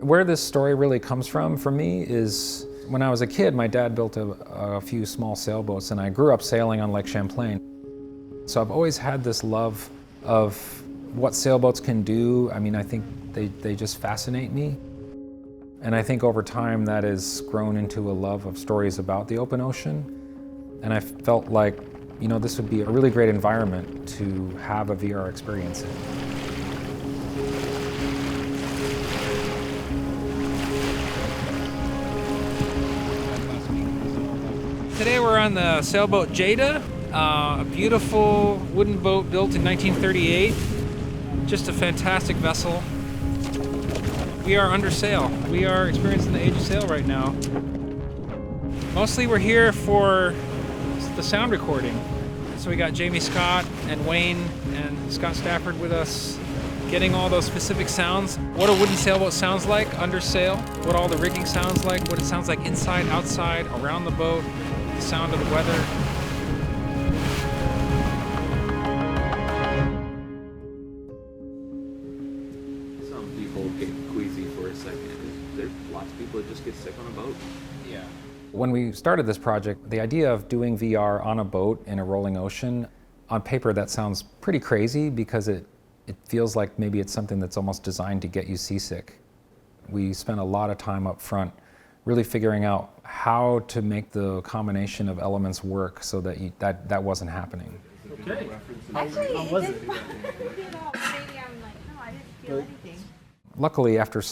Where this story really comes from for me is when I was a kid, my dad built a few small sailboats, and I grew up sailing on Lake Champlain. So I've always had this love of what sailboats can do. I mean, I think they just fascinate me. And I think over time that has grown into a love of stories about the open ocean. And I felt like, you know, this would be a really great environment to have a VR experience in. Today we're on the sailboat Jada, a beautiful wooden boat built in 1938. Just a fantastic vessel. We are under sail. We are experiencing the age of sail right now. Mostly we're here for the sound recording. So we got Jamie Scott and Wayne and Scott Stafford with us, getting all those specific sounds. What a wooden sailboat sounds like under sail, what all the rigging sounds like, what it sounds like inside, outside, around the boat, the sound of the weather. Some people get queasy for a second. There's lots of people that just get sick on a boat. Yeah. When we started this project, the idea of doing VR on a boat in a rolling ocean, on paper that sounds pretty crazy because it feels like maybe it's something that's almost designed to get you seasick. We spent a lot of time up front really figuring out how to make the combination of elements work so that that wasn't happening. Okay. Actually, how was it? Maybe I'm like, no, I didn't feel anything. Luckily, after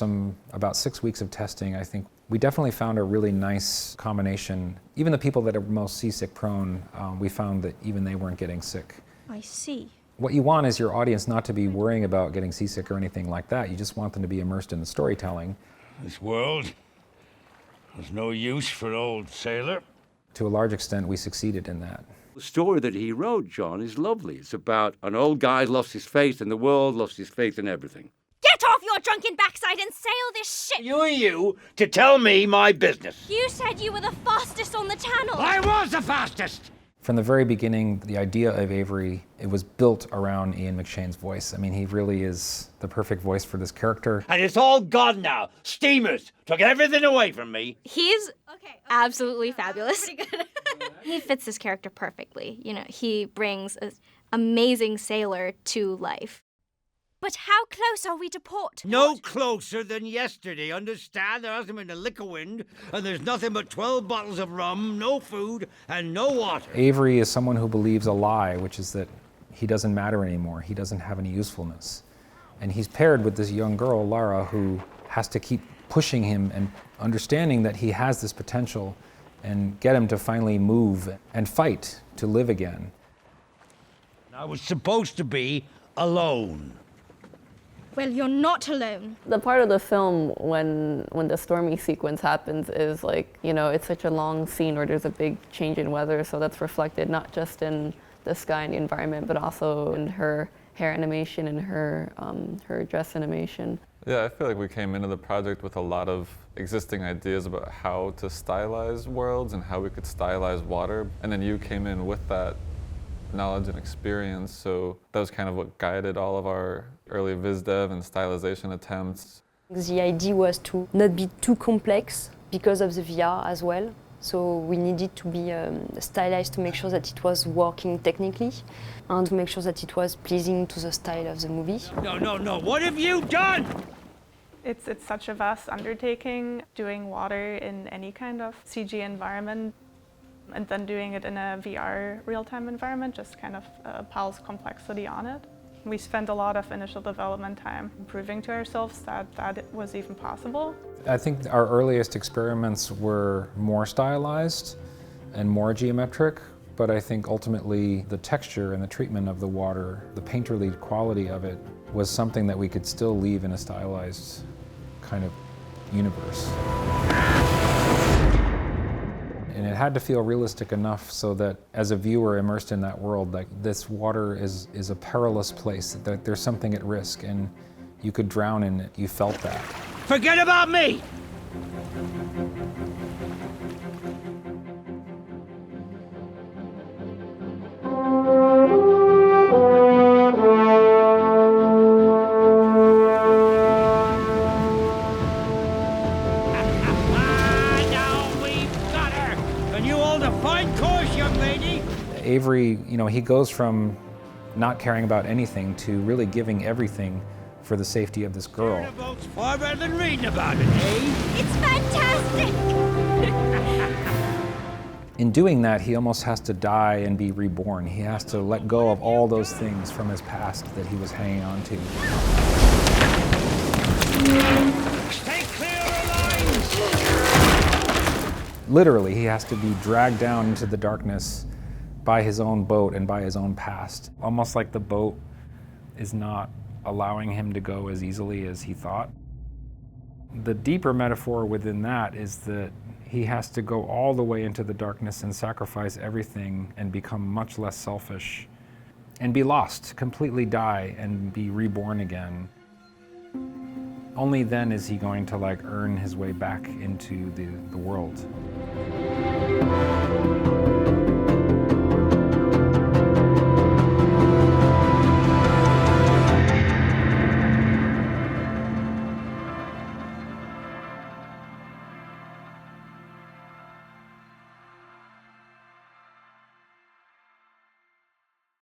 about 6 weeks of testing, I think we definitely found a really nice combination. Even the people that are most seasick prone, we found that even they weren't getting sick. I see. What you want is your audience not to be worrying about getting seasick or anything like that. You just want them to be immersed in the storytelling. This world has no use for an old sailor. To a large extent, we succeeded in that. The story that he wrote, John, is lovely. It's about an old guy lost his faith in the world, lost his faith in everything. Get off your drunken backside and sail this ship! Who are you to tell me my business? You said you were the fastest on the channel! I was the fastest! From the very beginning, the idea of Avery, it was built around Ian McShane's voice. I mean, he really is the perfect voice for this character. And it's all gone now. Steamers took everything away from me. He's absolutely fabulous. He fits this character perfectly. You know, he brings an amazing sailor to life. But how close are we to port? No closer than yesterday, understand? There hasn't been a lick of wind, and there's nothing but 12 bottles of rum, no food, and no water. Avery is someone who believes a lie, which is that he doesn't matter anymore. He doesn't have any usefulness. And he's paired with this young girl, Lara, who has to keep pushing him and understanding that he has this potential and get him to finally move and fight to live again. I was supposed to be alone. Well, you're not alone. The part of the film when the stormy sequence happens is like, you know, it's such a long scene where there's a big change in weather, so that's reflected not just in the sky and the environment, but also in her hair animation and her dress animation. Yeah, I feel like we came into the project with a lot of existing ideas about how to stylize worlds and how we could stylize water, and then you came in with that knowledge and experience, so that was kind of what guided all of our early viz dev and stylization attempts. The idea was to not be too complex because of the VR as well, so we needed to be stylized to make sure that it was working technically and to make sure that it was pleasing to the style of the movie. No, what have you done? It's such a vast undertaking, doing water in any kind of CG environment, and then doing it in a VR real-time environment just kind of piles complexity on it. We spent a lot of initial development time proving to ourselves that it was even possible. I think our earliest experiments were more stylized and more geometric, but I think ultimately the texture and the treatment of the water, the painterly quality of it, was something that we could still leave in a stylized kind of universe. And it had to feel realistic enough so that as a viewer immersed in that world, like this water is a perilous place, that there's something at risk and you could drown in it. You felt that. Forget about me! Avery, he goes from not caring about anything to really giving everything for the safety of this girl. Hearing about's far better than reading about it, eh? It's fantastic! In doing that, he almost has to die and be reborn. He has to let go of all those things from his past that he was hanging on to. Stay clear of lines! Literally, he has to be dragged down into the darkness by his own boat and by his own past. Almost like the boat is not allowing him to go as easily as he thought. The deeper metaphor within that is that he has to go all the way into the darkness and sacrifice everything and become much less selfish and be lost, completely die and be reborn again. Only then is he going to earn his way back into the world.